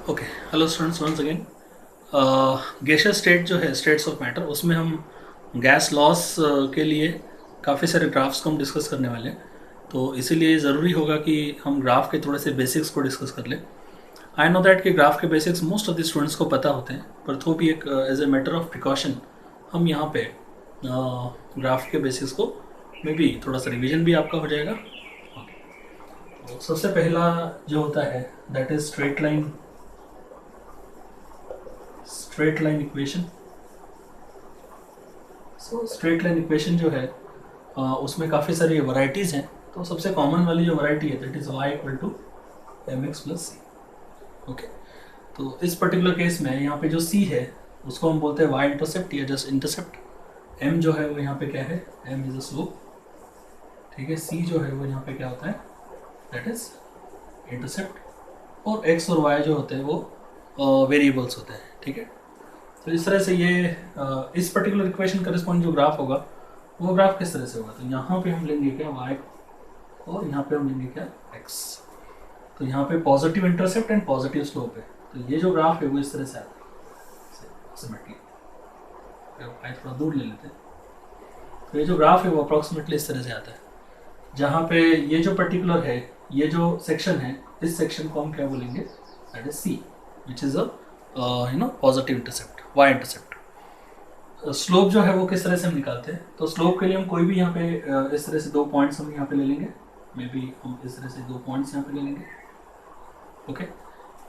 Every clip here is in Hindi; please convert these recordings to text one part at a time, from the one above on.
Okay, hello students, once again. Gaseous state जो है, स्टेट्स ऑफ मैटर, उसमें हम गैस लॉस के लिए काफ़ी सारे ग्राफ्स को हम डिस्कस करने वाले हैं। तो इसीलिए ज़रूरी होगा कि हम ग्राफ के थोड़े से बेसिक्स को डिस्कस कर लें। आई नो दैट कि ग्राफ के basics most of the students को पता होते हैं, पर तो भी एक as a matter of precaution हम यहाँ पे ग्राफ के बेसिक्स को मे बी थोड़ा सा रिवीजन भी आपका हो जाएगा। तो सबसे पहला जो होता है that is straight line equation. So straight line equation जो है उसमें काफ़ी सारी वैरायटीज़ हैं। तो सबसे कॉमन वाली जो वैरायटी है that is y equal to M X plus C. Okay, तो इस पर्टिकुलर केस में यहाँ पे जो c है उसको हम बोलते हैं y इंटरसेप्ट या जस्ट इंटरसेप्ट। m जो है वो यहाँ पे क्या है, m इज अ स्लोप। ठीक है, c जो है वो यहाँ पे क्या होता है, दैट इज इंटरसेप्ट। और x और y जो होते हैं वो वेरिएबल्स होते हैं। ठीक है, तो इस तरह से ये इस पर्टिकुलर इक्वेशन करस्पॉन्ड जो ग्राफ होगा वो ग्राफ किस तरह से होगा, तो यहाँ पे हम लेंगे क्या y और यहाँ पे हम लेंगे क्या x। तो यहाँ पे positive intercept and positive slope है, तो ये जो ग्राफ है वो इस तरह से आता है सिमेट्रिक। थोड़ा दूर ले लेते हैं, तो ये जो ग्राफ है वो अप्रॉक्सीमेटली इस तरह से आता है, जहाँ पे ये जो पर्टिकुलर है, ये जो सेक्शन है, इस सेक्शन को हम क्या बोलेंगे, that is c which is a positive intercept, y intercept. Slope जो है वो किस तरह से हम निकालते हैं, तो स्लोप के लिए हम कोई भी यहाँ पे इस तरह से दो पॉइंट्स हम यहाँ पे ले लेंगे। मे बी हम इस तरह से दो पॉइंट्स यहाँ पे ले लेंगे। ओके,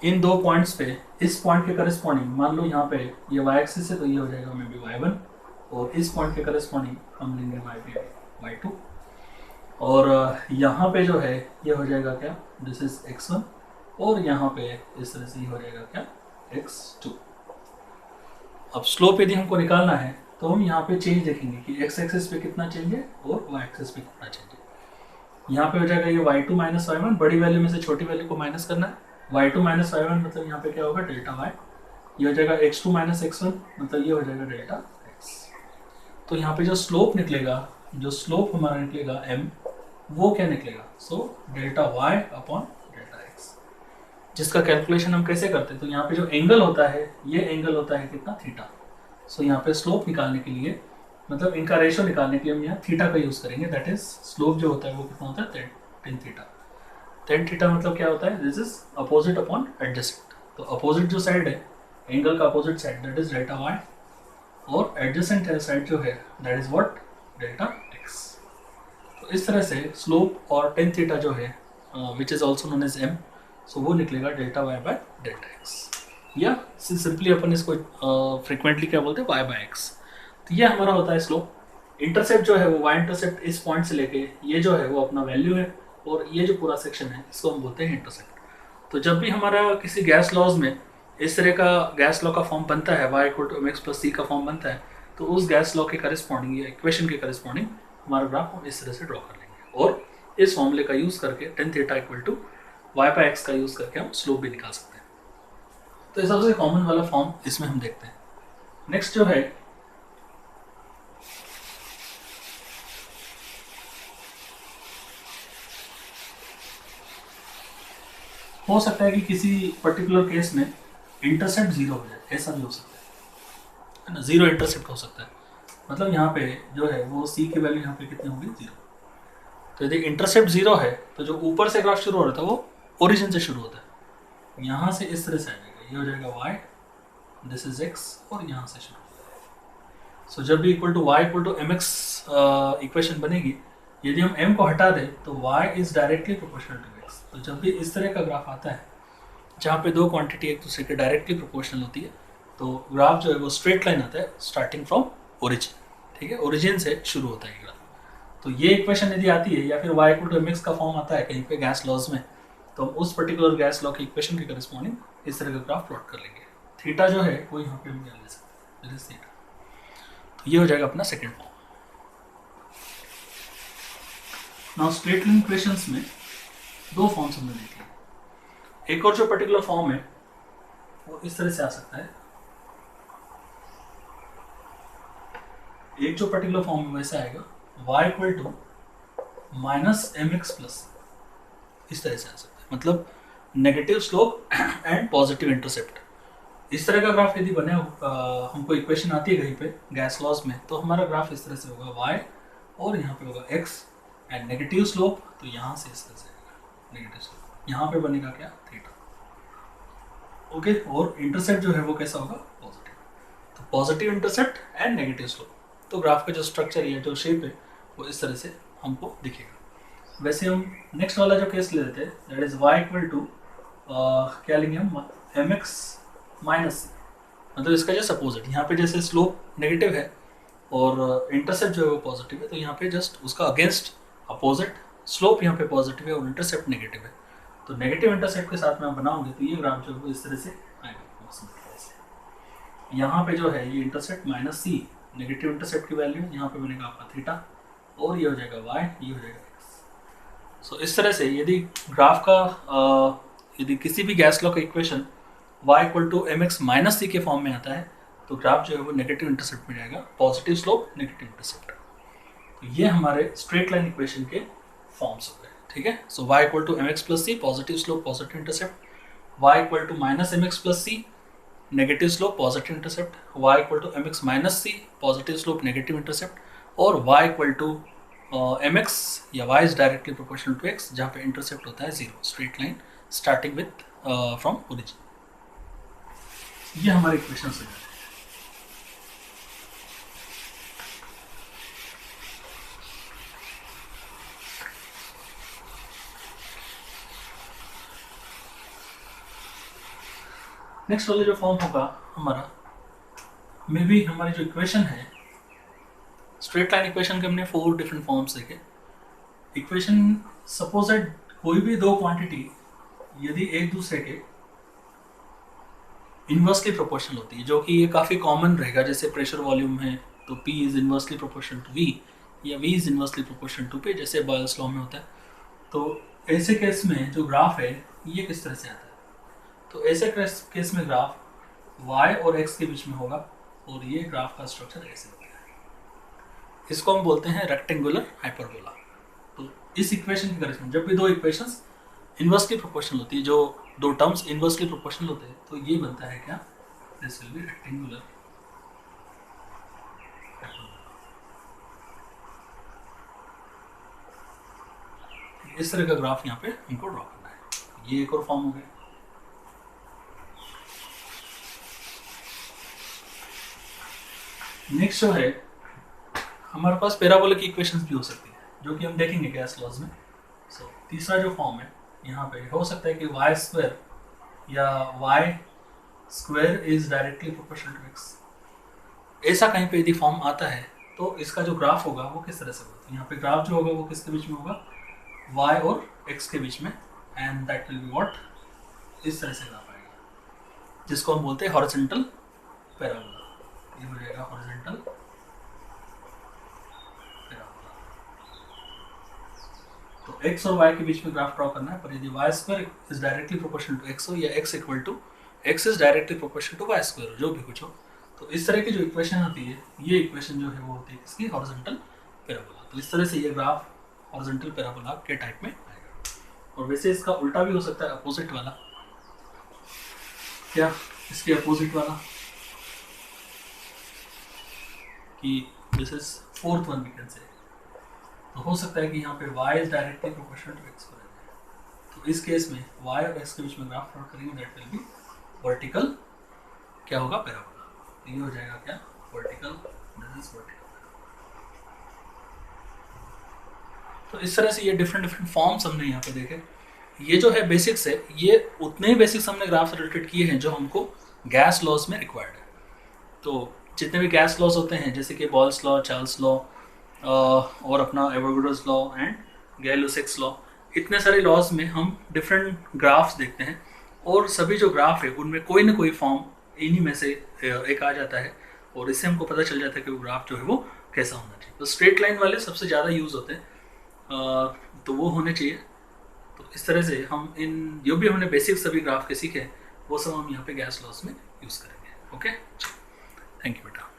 इन दो पॉइंट्स पे इस पॉइंट के करस्पॉन्डिंग मान लो यहाँ पे ये y एक्सिस है तो ये हो जाएगा मे बी y1, और इस पॉइंट के करस्पॉन्डिंग हम लेंगे y2, और यहाँ पे जो है ये हो जाएगा क्या, दिस इज x1, और यहाँ पे इस तरह से ये हो जाएगा क्या, x2। अब स्लोप यदि हमको निकालना है तो हम यहाँ पे चेंज देखेंगे कि x एक्सिस पे कितना चेंज है और y एक्सिस पे कितना चेंज है। यहाँ पे हो जाएगा ये y2 माइनस y1, बड़ी वैल्यू में से छोटी वैल्यू को माइनस करना है। y2 माइनस y1 मतलब यहाँ पे क्या होगा, डेल्टा y। ये हो जाएगा x2 माइनस x1 मतलब ये हो जाएगा डेल्टा x। तो यहाँ पे जो स्लोप निकलेगा, जो स्लोप हमारा निकलेगा m, वो क्या निकलेगा, so delta y upon delta x, जिसका कैलकुलेशन हम कैसे करते हैं, तो यहाँ पे जो एंगल होता है ये एंगल होता है कितना, थीटा। सो यहाँ पे स्लोप निकालने के लिए, मतलब इनका रेशो निकालने के लिए हम यहाँ थीटा का यूज करेंगे। दैट इज स्लोप जो होता है वो कितना होता है, टेन थीटा। टेन थीटा मतलब क्या होता है, this is opposite upon adjacent. तो अपोजिट जो साइड है, एंगल का opposite side, that is delta y, और एडजेसेंट साइड जो है that is what, delta x। तो इस तरह से स्लोप और टेन थीटा जो है which is also known as m, so वो निकलेगा delta y by delta x, या सिंपली अपन इसको फ्रिक्वेंटली क्या बोलते हैं, y बाय x। तो ये हमारा होता है स्लोप। इंटरसेप्ट जो है वो y इंटरसेप्ट, इस पॉइंट से लेके ये जो है वो अपना वैल्यू है, और ये जो पूरा सेक्शन है इसको हम बोलते हैं इंटरसेप्ट। तो जब भी हमारा किसी गैस लॉज में इस तरह का गैस लॉ का फॉर्म बनता है, y equal to mx plus c का फॉर्म बनता है, तो उस गैस लॉ के करस्पॉन्डिंग या इक्वेशन के करस्पॉन्डिंग हमारा ग्राफ हम इस तरह से ड्रॉ कर लेंगे, और इस फॉर्मूले का यूज़ करके tan theta equal to y by x का यूज़ करके हम स्लोप भी निकाल सकते हैं। तो ये सबसे कॉमन वाला फॉर्म इसमें हम देखते हैं। नेक्स्ट जो है, हो सकता है कि किसी पर्टिकुलर केस में इंटरसेप्ट जीरो हो जाए, ऐसा भी हो सकता है ना, जीरो इंटरसेप्ट हो सकता है। मतलब यहाँ पे जो है वो c की वैल्यू यहाँ पे कितनी होगी, जीरो। तो यदि इंटरसेप्ट जीरो है तो जो ऊपर से ग्राफ शुरू हो रहा था वो ओरिजिन से शुरू होता है, यहाँ से इस तरह से आ जाएगा, ये हो जाएगा y, दिस इज x, और यहाँ से शुरू होता है। सो जब भी equal to y equal to mx equation बनेगी, यदि हम m को हटा दें तो y is directly proportional to x। तो जब भी इस तरह का ग्राफ आता है जहाँ पे दो क्वांटिटी एक दूसरे के डायरेक्टली प्रोपोर्शनल होती है, तो ग्राफ जो है वो स्ट्रेट लाइन आता है स्टार्टिंग फ्रॉम ओरिजिन। ठीक है, ओरिजिन से शुरू होता है ग्राफ। तो ये इक्वेशन यदि आती है, या फिर y इक्वल टू mx का फॉर्म आता है कहीं पे गैस लॉज में, तो हम उस पर्टिकुलर गैस लॉ की इक्वेशन के करस्पॉन्डिंग इस तरह का ग्राफ प्लॉट कर लेंगे। थीटा जो है वो यहाँ पे हम ले सकते हैं, थीटा। तो ये हो जाएगा अपना second form. Now straight line equations में दो फॉर्म्स हमने देखे हैं। एक और जो पर्टिकुलर फॉर्म है वो इस तरह से आ सकता है, एक जो पर्टिकुलर फॉर्म वैसे आएगा y equal to minus M X plus, इस तरह से आ सकता है। मतलब negative slope and positive intercept. इस तरह का ग्राफ यदि बने हमको इक्वेशन आती है कहीं पे गैस लॉज में, तो हमारा ग्राफ इस तरह से होगा y और यहाँ पे होगा x एंड नेगेटिव स्लोप, तो यहाँ से इस तरह से आएगा नेगेटिव स्लोप, यहाँ पे बनेगा क्या थीटा। ओके, और इंटरसेप्ट जो है वो कैसा होगा पॉजिटिव, तो positive intercept and negative slope. तो ग्राफ का जो स्ट्रक्चर है, जो शेप है, वो इस तरह से हमको दिखेगा। वैसे हम नेक्स्ट वाला जो केस ले लेते हैं, that is y equal to क्या लेंगे हम mx माइनस सी, मतलब इसका जस्ट अपोजिट। यहाँ पे जैसे स्लोप नेगेटिव है और इंटरसेप्ट जो है वो पॉजिटिव है, तो यहाँ पे जस्ट उसका अगेंस्ट अपोजिट स्लोप यहाँ पे पॉजिटिव है और इंटरसेप्ट नेगेटिव है। तो नेगेटिव इंटरसेप्ट के साथ में आप बनाओगे तो ये ग्राफ जो है वो इस तरह से आएगा। यहाँ पे जो है ये इंटरसेप्ट माइनस सी, नेगेटिव इंटरसेप्ट की वैल्यू, यहाँ पे बनेगा आपका थीटा, और ये हो जाएगा y, ये हो जाएगा x। सो इस तरह से यदि ग्राफ का यदि किसी भी गैस लॉ का equation y equal to mx minus c के फॉर्म में आता है, तो ग्राफ जो है वो नेगेटिव इंटरसेप्ट में जाएगा, पॉजिटिव स्लोप नेगेटिव इंटरसेप्ट। तो ये हमारे स्ट्रेट लाइन इक्वेशन के फॉर्म्स हो गए, ठीक है। So y equal to mx plus C, positive slope positive intercept, y equal to minus mx plus C, negative slope positive intercept, y equal to mx minus C, positive slope negative intercept, और y इक्वल टू mx या y is directly proportional to x, जहाँ पे इंटरसेप्ट होता है 0, straight line starting with from origin. ये हमारे इक्वेशन से है। नेक्स्ट वाला जो फॉर्म होगा हमारा, मे बी हमारी जो इक्वेशन है स्ट्रेट लाइन इक्वेशन के हमने 4 डिफरेंट फॉर्म्स देखे। इक्वेशन सपोज दैट कोई भी दो क्वांटिटी यदि एक दूसरे के इन्वर्सली प्रोपोर्शनल होती है, जो कि ये काफ़ी कॉमन रहेगा, जैसे प्रेशर वॉल्यूम है तो P is inversely proportional to V या V is inversely proportional to P, जैसे बॉयल्स लॉ में होता है। तो ऐसे केस में जो ग्राफ है ये किस तरह से आता है, तो ऐसे केस में ग्राफ y और x के बीच में होगा और ये ग्राफ का स्ट्रक्चर ऐसे होता है। इसको हम बोलते हैं रेक्टेंगुलर हाइपरबोला। तो इस इक्वेशन की करेक्शन, जब भी दो इक्वेशंस इन्वर्सली प्रोपोर्शनल होती है, जो दो टर्म्स इन्वर्सली प्रोपोर्शनल होते हैं, तो ये बनता है क्या, दिस विल बी रेक्टेंगुलर। इस तरह का ग्राफ यहाँ पे हमको ड्रॉ करना है। ये एक और फॉर्म हो गया। नेक्स्ट जो है हमारे पास पैराबोलिक इक्वेशंस भी हो सकती है, जो कि हम देखेंगे गैस लॉज में। सो तीसरा जो फॉर्म है यहाँ पे हो सकता है कि y स्क्वायर या y square is directly proportional to x। ऐसा कहीं पे यदि फॉर्म आता है तो इसका जो ग्राफ होगा वो किस तरह से होगा, तो यहाँ पे ग्राफ जो होगा वो किसके बीच में होगा, y और x के बीच में, and that will be what, इस तरह से ग्राफ आएगा, जिसको हम बोलते हैं हॉरिजॉन्टल पैराबोला। ये हो जाएगा हॉरिजॉन्टल पैराबोला। तो x और y के बीच में ग्राफ ड्रॉ करना है, पर यदि y square is directly proportional to x हो या x equal to x is directly proportional to y square हो, जो भी कुछ हो, तो इस तरह की जो इक्वेशन आती है, ये इक्वेशन जो है वो होती है इसकी हॉरिजॉन्टल पैराबोला। तो इस तरह से ये ग्राफ हॉरिजॉन्टल पैराबोला के टाइप में आएगा। और वैसे इसका उल्टा भी हो सकता है, अपोजिट वाला। क्या इसके अपोजिट वाला, कि this is fourth one we can say, तो हो सकता है कि यहाँ पे y is directly proportional to x करेंगे। तो इस केस में y और x के बीच में ग्राफ प्लॉट करेंगे, दैट विल बी वर्टिकल, क्या होगा, पैराबोला। ये हो जाएगा क्या, वर्टिकल, दिस इज वर्टिकल। तो इस तरह से ये डिफरेंट फॉर्म्स हमने यहाँ पे देखे। ये जो है बेसिक्स है, ये उतने ही बेसिक्स हमने ग्राफ से रिलेटेड किए हैं जो हमको गैस लॉज में रिक्वायर्ड है। तो जितने भी गैस लॉज होते हैं, जैसे कि बॉयल्स लॉ, चार्ल्स लॉ और अपना एवोगाड्रोस लॉ एंड गैय-लुसाक्स लॉ, इतने सारे लॉज में हम डिफरेंट ग्राफ्स देखते हैं, और सभी जो ग्राफ है उनमें कोई ना कोई फॉर्म इन्हीं में से एक आ जाता है, और इससे हमको पता चल जाता है कि वो ग्राफ जो है वो कैसा होना चाहिए। तो स्ट्रेट लाइन वाले सबसे ज़्यादा यूज़ होते हैं, तो वो होने चाहिए। तो इस तरह से हम इन जो भी हमने बेसिक सभी ग्राफ के सीखे, वो सब हम यहाँ पे गैस लॉस में यूज़ करेंगे। ओके, थैंक यू बेटा।